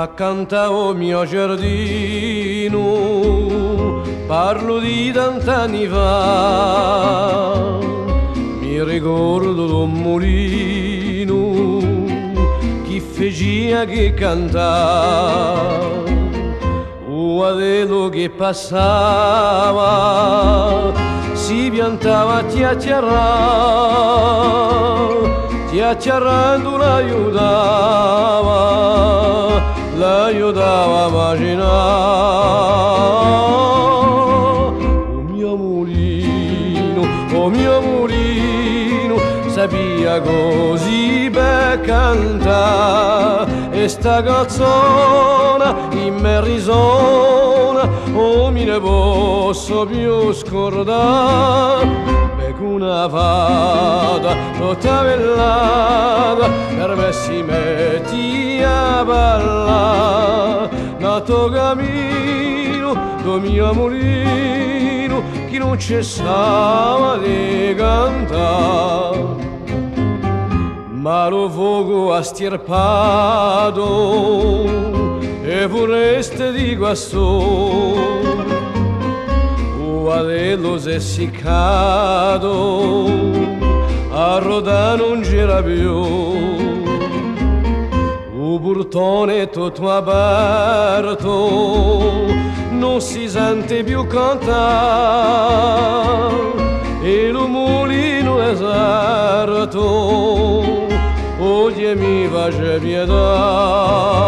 accanto al mio giardino, parlo di tant'anni fa, mi ricordo d'un mulino, chi fecea che cantava, un adello che passava, si piantava a chiacchierando l'aiutava a macinare. O mio mulino, sapia così per cantare, e sta canzone in me risona, o mi ne posso più scordare. Una fata tutta bellata per me si metti a ballare, nato cammino do mio mulino che non cessava di cantare, ma lo fuoco ha stirpato e vorreste di guastò, adello s'è essiccato, a rodare non gira più, un portone tutto aperto, non si sente più cantare, e lo mulino deserto, oggi mi face pietà.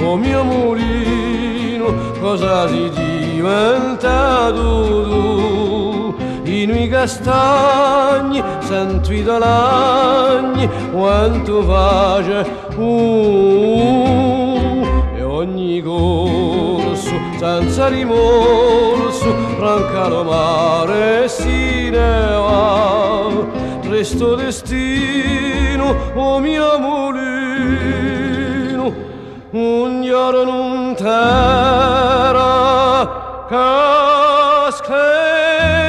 O mio mulino, cosa si diventa tu? In i castagni sento i talagni quanto face e ogni corso senza rimorso franca lo mare si ne va, resto destino o mio mulino, un giorno non terra cascherà.